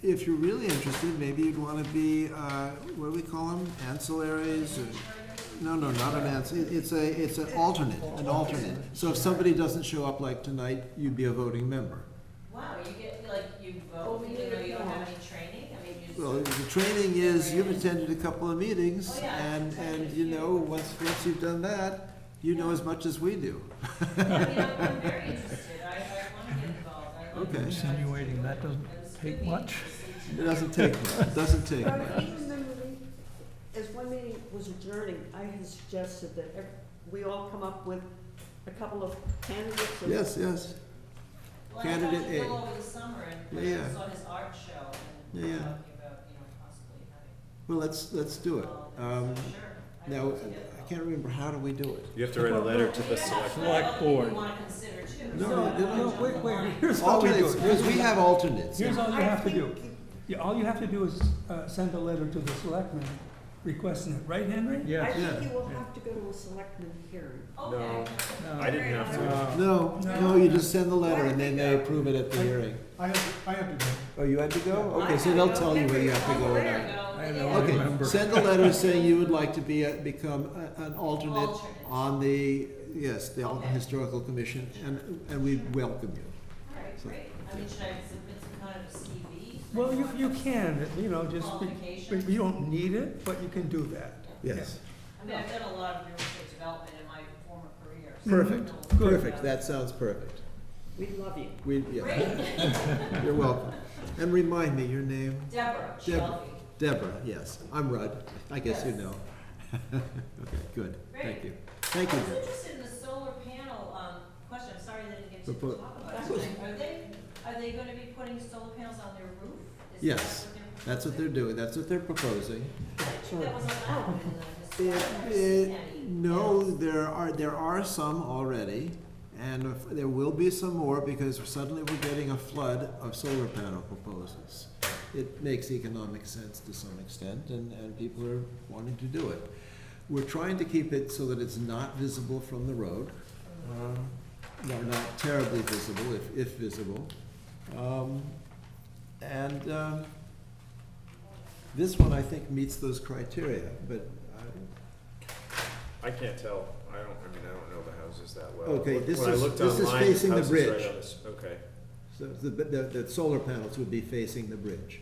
if you're really interested, maybe you'd wanna be, what do we call them, ancillaries, or, no, not an it's an alternate. So if somebody doesn't show up like tonight, you'd be a voting member. Wow, you get vote, even though you don't have any training? I mean, you. Well, the training is, you've attended a couple of meetings, Oh, yeah. and you know, once you've done that, you know as much as we do. Yeah, I mean, I'm very interested, I wanna get involved, I like. Okay. Insinuating that doesn't take much. It doesn't take much, it doesn't take But much. you remember, as one meeting was adjourning, I had suggested that we all come up with a couple of candidates. of- Yes, yes, Well, I Candidate talked to Bill A. over the summer and Yeah, when I yeah. saw his art show and Yeah, we were yeah. talking about, possibly having. well, let's do it. So sure. I'd Now, love to get I can't remember, how do we do it? You have to write a letter to the select. Select board. You wanna consider too. No, so no, No, wait, here's how we do Alternates, it. because we have alternates. Here's all you have to do. I think Yeah, all you have to do is send a letter to the selectmen requesting it, right, Henry? I Yeah. think you will have to go to a selectman hearing. Okay. I didn't have to. No, no, you just send the letter and then they approve it at the hearing. I had to go. Oh, you had to go? Okay, so they'll tell you whether you have to go or There you not. go. I know, Yeah. I Okay, remember. send a letter saying you would like to become an alternate Alternate. on the, yes, the Alton Okay. Historical Commission, and we welcome you. All right, great. I mean, should I submit some kind of CV? Well, you can, just, Qualifications? you don't need it, but you can do that. Yes, I mean, I've done a lot of real estate development in my former career. so perfect, I know- perfect, that sounds perfect. We love you. Yeah, Great. you're welcome. And remind me your name? Deborah Deborah. Shelby. Deborah, yes, I'm Rudd, I guess you Yes. know. Okay, good, thank Great. you. Thank you. I was interested in the solar panel, question, I'm sorry that I didn't get to Propo- talk about it tonight. Are they gonna be putting solar panels on their roof? Is that Yes, that's what they're doing, that's what they're proposing. I think that was allowed in the It- historic. it- No, there are some already, and there will be some more because suddenly we're getting a flood of solar panel proposals. It makes economic sense to some extent, and people are wanting to do it. We're trying to keep it so that it's not visible from the road, or not terribly visible, if visible. This one, I think, meets those criteria, but I can't tell. I don't know the houses that well. Okay, When this I is- looked this is online, facing the house is right bridge. on this- Okay, so the solar panels would be facing the bridge.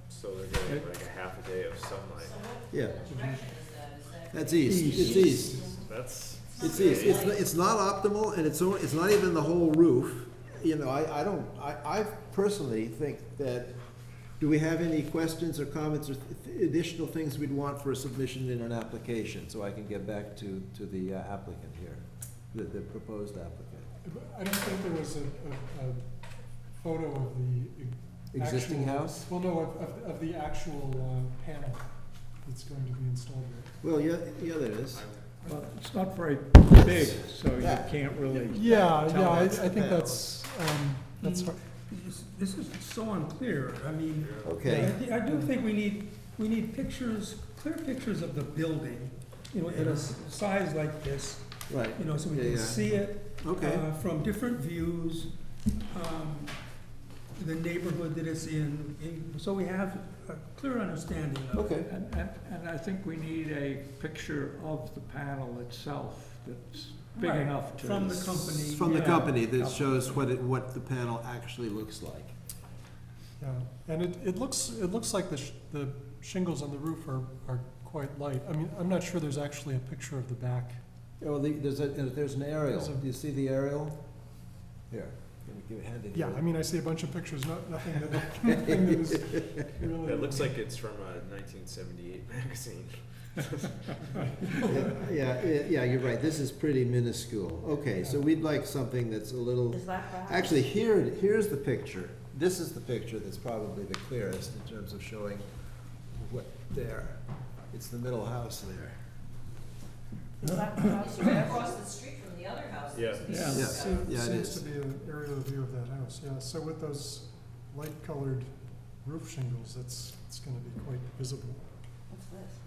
so they're getting like a half a day of sunlight. So what Yeah. direction is that? Is that? That's east, it's east, That's. it's east. It's not optimal, and it's not even the whole roof. You know, I personally think that, do we have any questions or comments or additional things we'd want for a submission in an application? So I can get back to the applicant here, the proposed applicant. I don't think there was a photo of the Existing actual- house? Well, no, of the actual panel that's going to be installed there. Well, yeah, there is. Well, it's not very big, so you can't really. Yeah, Tell yeah, I that's the think panel. that's hard. This is so unclear, I mean, Okay. I do think we need pictures, clear pictures of the building, in a size like this, Right, so we Yeah, can yeah. see it okay. from different views, the neighborhood that it's in, so we have a clear understanding of. Okay. And I think we need a picture of the panel itself that's big Right, enough to. from the company. From the yeah. company that shows what the panel actually looks like. Yeah, and it looks like the shingles on the roof are quite light. I mean, I'm not sure there's actually a picture of the back. Oh, there's an aerial. There's a- Do you see the aerial? Here, let me give it a hand in Yeah, here. I mean, I see a bunch of pictures, nothing that is really. It looks like it's from a 1978 magazine. Yeah, you're right. This is pretty minuscule. Okay, so we'd like something that's a little, Is that right? actually, here's the picture. This is the picture that's probably the clearest in terms of showing what there. It's the middle house there. It's right across the street from the other house. Yeah. Yeah. Yeah, it Seems is. to be an aerial view of that house, yeah. So with those light-colored roof shingles, it's gonna be quite visible. What's this?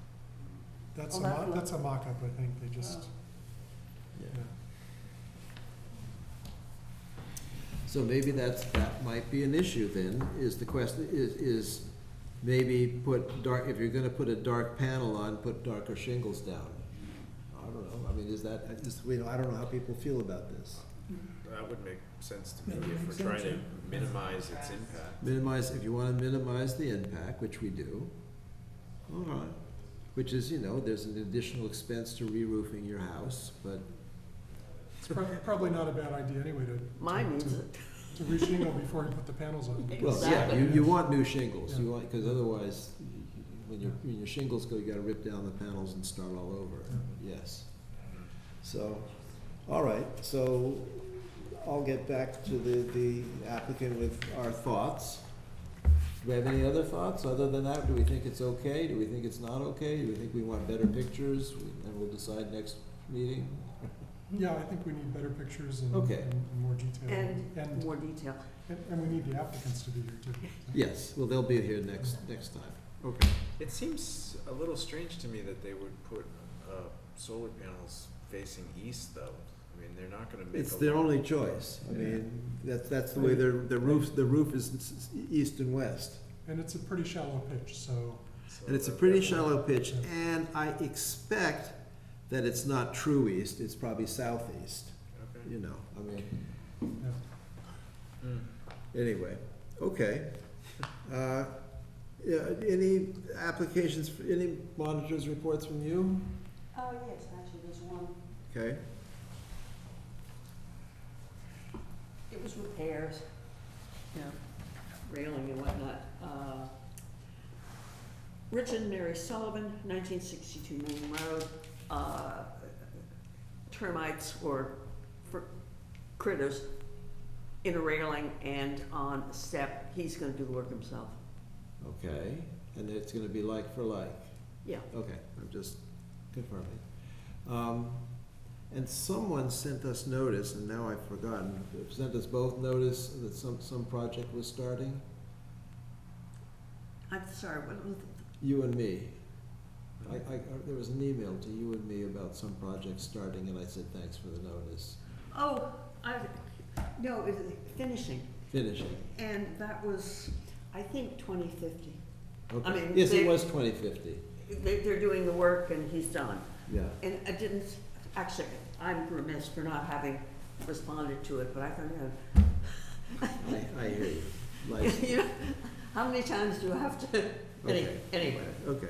That's Oh, a that that's a mock-up, I think. They just, Yeah. yeah. So maybe that might be an issue then, is the question, is maybe if you're gonna put a dark panel on, put darker shingles down. I don't know, I mean, I don't know how people feel about this. That would make sense to That me would if make we're trying to sense, minimize its impact. Minimize, if you wanna minimize the impact, which we do, all right. Which is, you know, there's an additional expense to re-roofing your house, but It's probably not a bad idea anyway Mine needs to it. re-shingle before you put the panels on. well, yeah, Exactly. you want new shingles, you Yeah. want, cause otherwise, when your shingles go, you gotta rip down the panels and start all over, yes. So, all right, so I'll get back to the applicant with our thoughts. Do we have any other thoughts other than that? Do we think it's okay? Do we think it's not okay? Do we think we want better pictures? And we'll decide next meeting? Yeah, I think we need better pictures and, Okay. and more detail. And more detail. And we need the applicants to be here too. Yes, well, they'll be here next time. Okay. It seems a little strange to me that they would put, solar panels facing east, though. I mean, they're not gonna make It's a their lot- only choice. I mean, that's the way the roof is east and west. And it's a pretty shallow pitch, so so And it's a that- pretty that- shallow pitch, and I expect that it's not true east, it's probably southeast, Okay. you know, I mean, yeah. Mm. anyway, okay. Yeah, any applications, any monitors reports from you? Oh, yes, actually, there's one. Okay, It was repairs, you know, railing and whatnot. Richard and Mary Sullivan, 1962 Main Road. Termites or critters in a railing and on a step. He's gonna do the work himself. okay, and it's gonna be like for like? Yeah. Okay, I'm just confirming. And someone sent us notice, and now I've forgotten, sent us both notice that some project was starting? I'm sorry, what was You and me. There was an email to you and me about some project starting, and I said, thanks for the notice. oh, no, it was finishing. Finishing, And that was, I think, 2050. okay. mean, Yes, it they- was 2050, They're doing the work and he's done. yeah. And I didn't, actually, I'm remiss for not having responded to it, but I thought, I hear you. Like, you know, how many times do I have to, Okay. anyway. okay.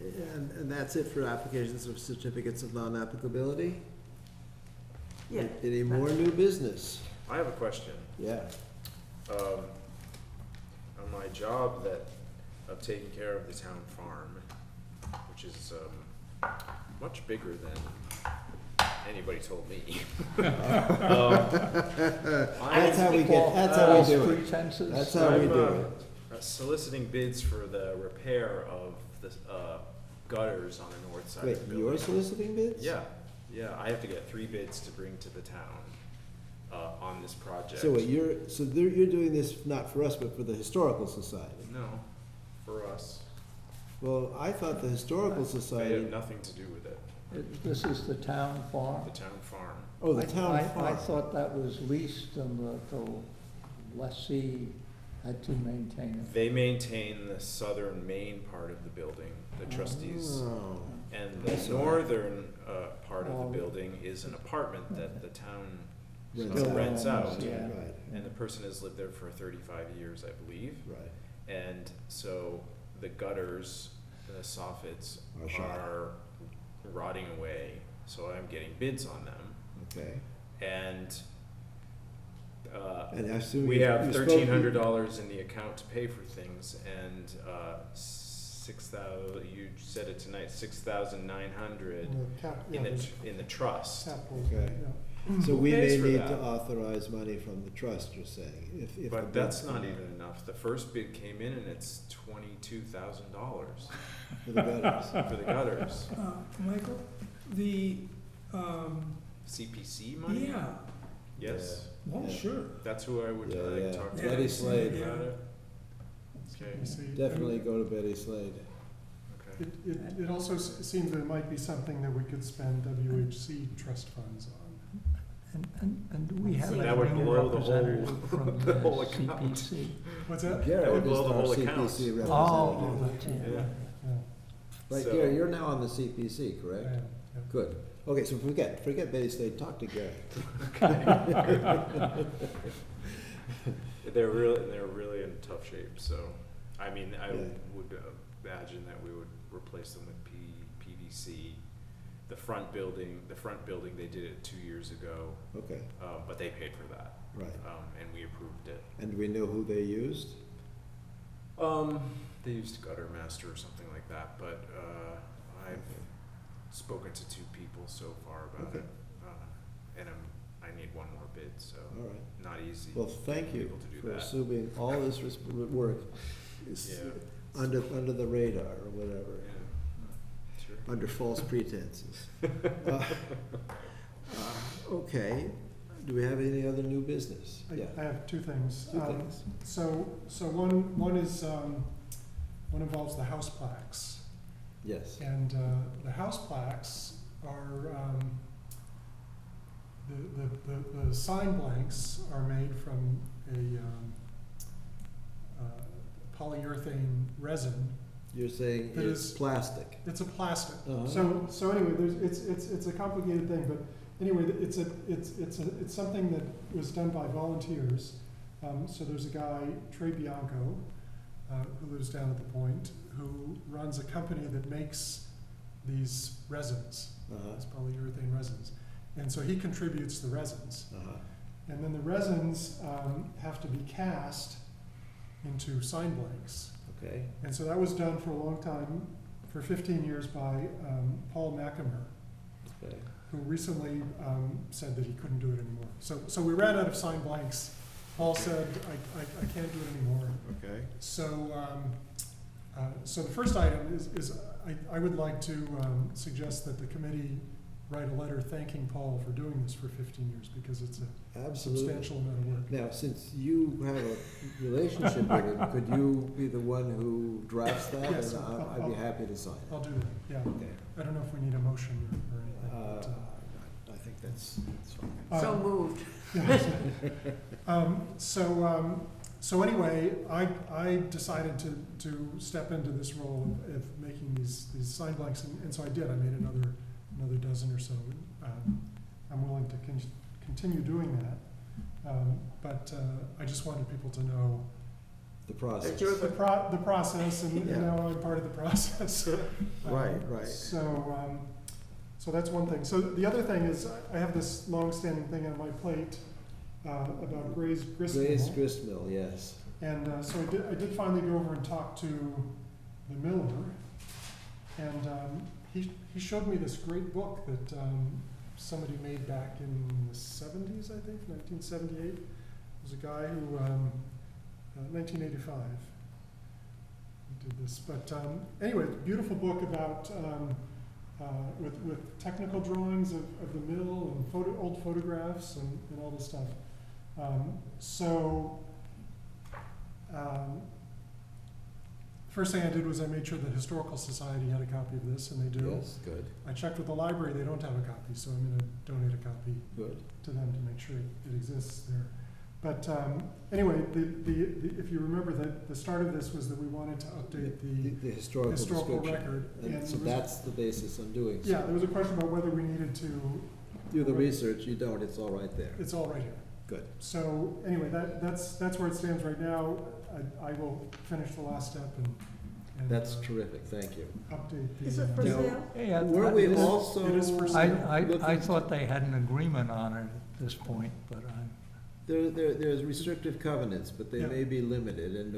And that's it for applications of certificates of non-applicability? Yeah. Any more new business? I have a question. Yeah. On my job of taking care of the town farm, which is much bigger than anybody told me. That's how we get, that's how we do it. Pretenses. That's how we I'm, do it. soliciting bids for the repair of the gutters on the north side Wait, of the building. you're soliciting bids? Yeah, I have to get 3 bids to bring to the town on this project. So wait, you're doing this not for us, but for the Historical Society? No, for us. Well, I thought the Historical They Society, have nothing to do with it, This is the town farm. the town farm. oh, the town I farm. thought that was leased and the lessee had to maintain it. They maintain the southern main part of the building, the trustees. Oh, And That's the all right. northern part of Oh. the building is an apartment that the town Rents out. out. Yeah. Right, And the person has lived there for 35 years, I believe. right. And so the gutters, the soffits Are shot. are rotting away, so I'm getting bids on them. Okay. And And I assume we you- have you spoke- $1,300 in the account to pay for things, and 6,000, you said it tonight, 6,900 And the cap, yeah, in there's the trust. cap will- Okay. yeah. So we may pays for need that? to authorize money from the trust, you're saying, if the But bid- that's not even enough. The first bid came in and it's $22,000 For the gutters. for the gutters. Michael, the, CPC money? yeah, Yes, well, Yeah. sure. that's who I would Yeah, yeah. talk to. Betty Yeah. Slade, Yeah. About it. Okay, You see, definitely go to Betty Slade. okay. It also seems that it might be something that we could spend WHC trust funds on. And do we have So a that would new blow the whole- representative from the whole account. CPC? What's that? Garrett would blow is the our whole CPC account. representative. Oh, that's it. Yeah. Yeah, Right, So- Gary, you're now on the CPC, correct? yeah. Good. Okay, so forget Bay State, talk to Gary. They're really in tough shape, so, I mean, I Yeah. would imagine that we would replace them with PVC. The front building, they did it 2 years ago, Okay, but they paid for that, right. and we approved it. And do we know who they used? They used Gutter Master or something like that, but, I've spoken to 2 people so far about Okay. it. And I need one more bid, so All right. not easy. Well, thank you Able to do for that. assuming all this work is Yeah. under the radar or whatever, Yeah. Sure. under false pretenses. Okay, do we have any other new business? Yeah, I have two things. two things. So one is, one involves the house plaques. Yes, And the house plaques are, the sign blanks are made from a polyurethane resin. you're saying It it's is- plastic. It's a plastic. Uh-huh. So anyway, it's a complicated thing, but anyway, it's something that was done by volunteers. So there's a guy, Trey Bianco, who lives down at the Point, who runs a company that makes these resins, Uh-huh, these polyurethane resins. And so he contributes the resins. uh-huh, And then the resins have to be cast into sign blanks. okay, And so that was done for a long time, for 15 years by Paul McAmer, okay. who recently said that he couldn't do it anymore. So we ran out of sign blanks. Paul said, I can't do it anymore. Okay. So, so the first item is I would like to suggest that the committee write a letter thanking Paul for doing this for 15 years, because it's a Absolutely. substantial amount of work. Now, since you have a relationship with him, could you be the one who drafts that? Yes, And I'd be happy to sign it. I'll do that, yeah. Okay. I don't know if we need a motion or anything. Uh, but, I think that's fine. So moved. So anyway, I decided to step into this role of making these sign blanks, and so I did. I made another dozen or so. I'm willing to continue doing that, but I just wanted people to know The process. That you're the process, and Yeah. now I'm part of the process. Right. So that's one thing. So the other thing is, I have this long-standing thing on my plate about Gray's Gristmill. Gray's Gristmill, yes. And so I did finally go over and talk to the miller, and he showed me this great book that somebody made back in the 70s, I think, 1978. It was a guy who, 1985, he did this. But anyway, beautiful book about, with technical drawings of the mill and old photographs and all this stuff. First thing I did was I made sure the Historical Society had a copy of this, and they do. Yes, good, I checked with the library, they don't have a copy, so I'm gonna donate a copy good. to them to make sure it exists there. But anyway, if you remember, the start of this was that we wanted to update the The historical historical description. record. And so there was- that's the basis I'm doing. Yeah, there was a question about whether we needed to, Do the research, you don't, it's all right there. it's all right here. Good. So anyway, that's where it stands right now. I will finish the last step and That's terrific, thank you. update the. Is it for Now- sale? Yeah, Were we this- also? It is for sale. I looking- thought they had an agreement on it at this point, but I'm There's restrictive covenants, but they Yeah. may be limited, and